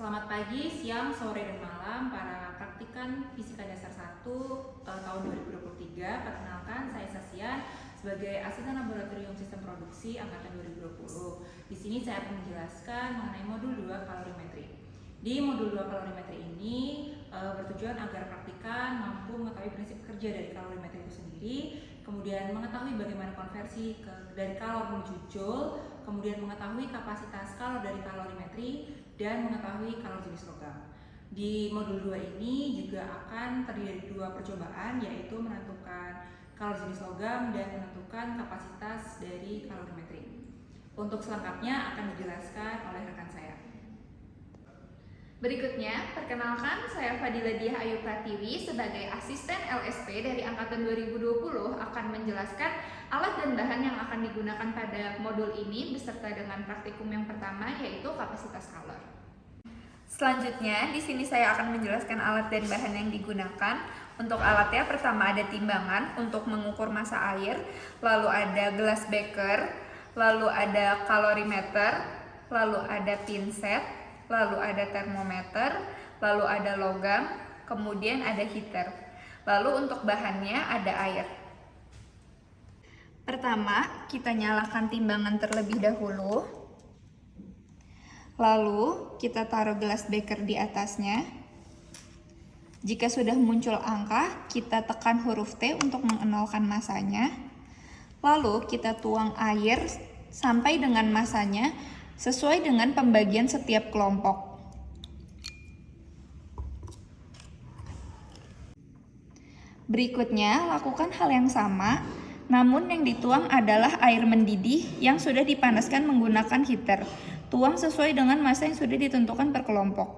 Selamat pagi, siang, sore, dan malam para praktikan Fisika Dasar 1 tahun 2023. Perkenalkan, saya Sasian sebagai Asisten Laboratorium Sistem Produksi Angkatan 2020. Di sini saya akan menjelaskan mengenai modul 2 kalorimetri. Di modul 2 kalorimetri ini bertujuan agar praktikan mampu mengetahui prinsip kerja dari kalorimetri itu sendiri, kemudian mengetahui bagaimana konversi dari kalor menuju joule, kemudian mengetahui kapasitas kalor dari kalorimetri, dan mengetahui kalor jenis logam. Di modul 2 ini juga akan terdiri dari 2 percobaan, yaitu menentukan kalor jenis logam dan menentukan kapasitas dari kalorimetri. Untuk selengkapnya akan dijelaskan oleh rekan saya. Berikutnya, perkenalkan saya Fadila Diah Ayu Pratiwi sebagai asisten LSP dari Angkatan 2020 akan menjelaskan alat dan bahan yang akan digunakan pada modul ini beserta dengan praktikum yang pertama yaitu kapasitas kalor. Selanjutnya, di sini saya akan menjelaskan alat dan bahan yang digunakan. Untuk alatnya pertama ada timbangan untuk mengukur massa air, lalu ada gelas beker, lalu ada kalorimeter, lalu ada pinset, lalu ada termometer, lalu ada logam, kemudian ada heater. Lalu untuk bahannya ada air. Pertama, kita nyalakan timbangan terlebih dahulu. Lalu kita taruh gelas beker di atasnya. Jika sudah muncul angka, kita tekan huruf T untuk mengenolkan massanya. Lalu kita tuang air sampai dengan massanya sesuai dengan pembagian setiap kelompok. Berikutnya, lakukan hal yang sama, namun yang dituang adalah air mendidih yang sudah dipanaskan menggunakan heater. Tuang sesuai dengan massa yang sudah ditentukan per kelompok.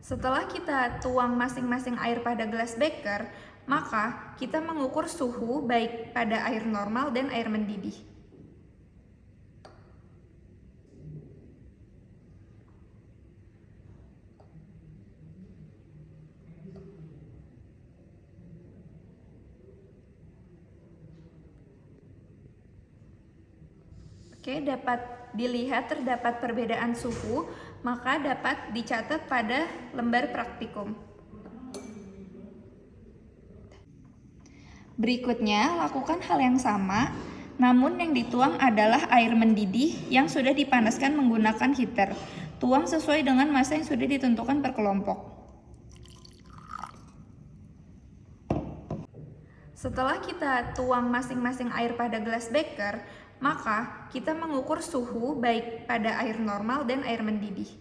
Setelah kita tuang masing-masing air pada gelas beker, maka kita mengukur suhu baik pada air normal dan air mendidih. Oke, dapat dilihat terdapat perbedaan suhu, maka dapat dicatat pada lembar praktikum. Berikutnya, lakukan hal yang sama, namun yang dituang adalah air mendidih yang sudah dipanaskan menggunakan heater. Tuang sesuai dengan massa yang sudah ditentukan per kelompok. Setelah kita tuang masing-masing air pada gelas beker, maka kita mengukur suhu baik pada air normal dan air mendidih.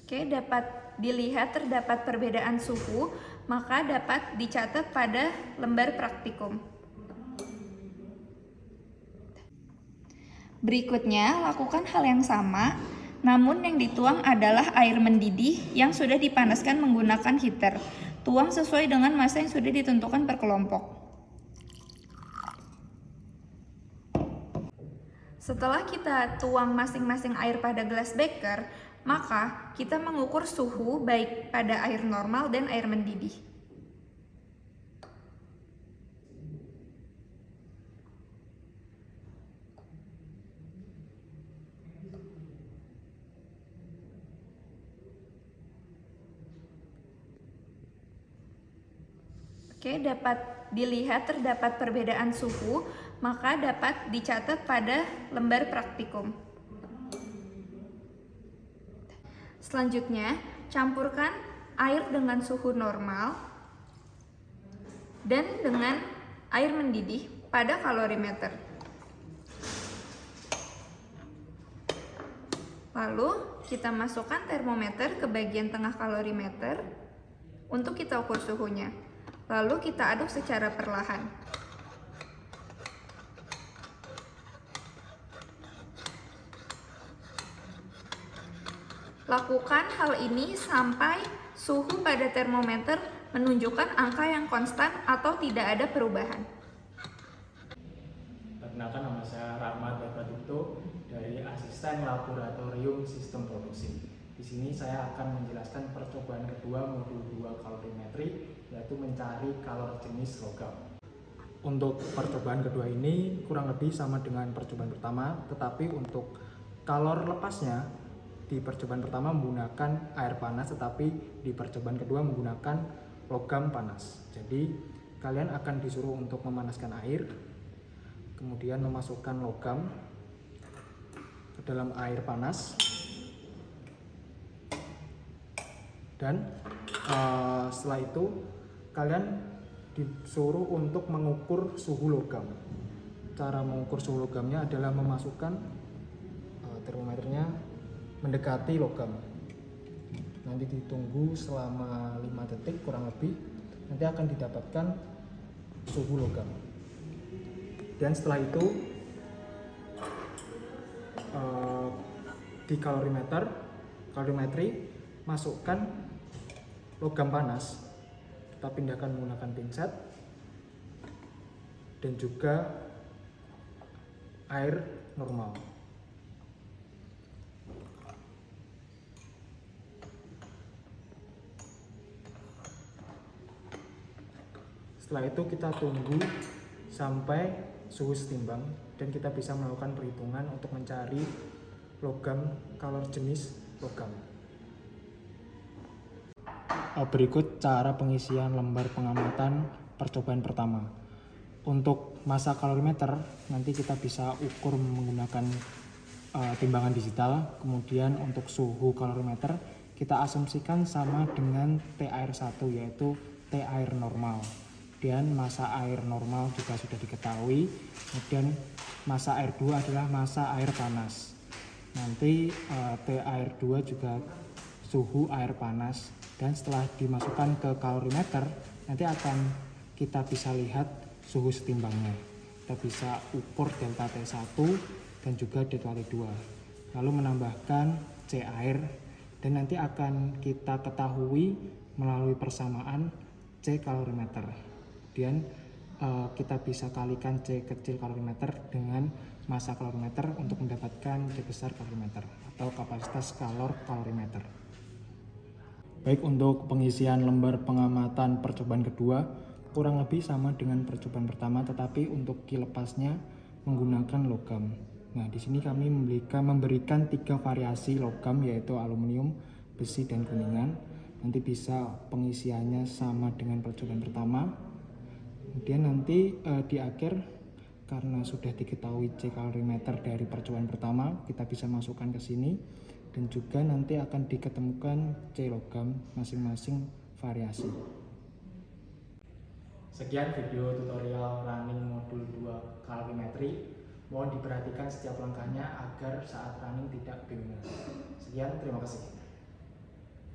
Oke, dapat dilihat terdapat perbedaan suhu, maka dapat dicatat pada lembar praktikum. Berikutnya, lakukan hal yang sama, namun yang dituang adalah air mendidih yang sudah dipanaskan menggunakan heater. Tuang sesuai dengan massa yang sudah ditentukan per kelompok. Setelah kita tuang masing-masing air pada gelas beker, maka kita mengukur suhu baik pada air normal dan air mendidih. Oke, dapat dilihat terdapat perbedaan suhu, maka dapat dicatat pada lembar praktikum. Selanjutnya, campurkan air dengan suhu normal dan dengan air mendidih pada kalorimeter. Lalu, kita masukkan termometer ke bagian tengah kalorimeter untuk kita ukur suhunya. Lalu kita aduk secara perlahan. Lakukan hal ini sampai suhu pada termometer menunjukkan angka yang konstan atau tidak ada perubahan. Perkenalkan, nama saya Rahmat Bapadipto dari asisten laboratorium sistem produksi. Di sini saya akan menjelaskan percobaan kedua modul 2 kalorimetri, yaitu mencari kalor jenis logam. Untuk percobaan kedua ini kurang lebih sama dengan percobaan pertama, tetapi untuk kalor lepasnya di percobaan pertama menggunakan air panas, tetapi di percobaan kedua menggunakan logam panas. Jadi kalian akan disuruh untuk memanaskan air, kemudian memasukkan logam ke dalam air panas, dan setelah itu kalian disuruh untuk mengukur suhu logam. Cara mengukur suhu logamnya adalah memasukkan termometernya mendekati logam. Nanti ditunggu selama 5 detik kurang lebih, nanti akan didapatkan suhu logam. Dan setelah itu di kalorimetri masukkan logam panas, kita pindahkan menggunakan pinset, dan juga air normal. Setelah itu kita tunggu sampai suhu setimbang dan kita bisa melakukan perhitungan untuk mencari logam, kalor jenis logam. Berikut cara pengisian lembar pengamatan percobaan pertama. Untuk massa kalorimeter nanti kita bisa ukur menggunakan timbangan digital. Kemudian untuk suhu kalorimeter kita asumsikan sama dengan T air 1, yaitu T air normal. Dan massa air normal juga sudah diketahui. Kemudian massa air 2 adalah massa air panas. Nanti T air 2 juga suhu air panas, dan setelah dimasukkan ke kalorimeter nanti akan kita bisa lihat suhu setimbangnya. Kita bisa ukur delta T1 dan juga delta T2, lalu menambahkan C air, dan nanti akan kita ketahui melalui persamaan C kalorimeter. Kemudian kita bisa kalikan C kecil kalorimeter dengan massa kalorimeter untuk mendapatkan C besar kalorimeter atau kapasitas kalorimeter. Baik, untuk pengisian lembar pengamatan percobaan kedua kurang lebih sama dengan percobaan pertama, tetapi untuk kilepasnya menggunakan logam. Nah, di sini kami memberikan 3 variasi logam, yaitu aluminium, besi, dan kuningan. Nanti bisa pengisiannya sama dengan percobaan pertama. Kemudian nanti di akhir, karena sudah diketahui C kalorimeter dari percobaan pertama, kita bisa masukkan ke sini, dan juga nanti akan diketemukan C logam masing-masing variasi. Sekian video tutorial running modul 2 kalorimetri. Mohon diperhatikan setiap langkahnya agar saat running tidak bingung. Sekian, terima kasih.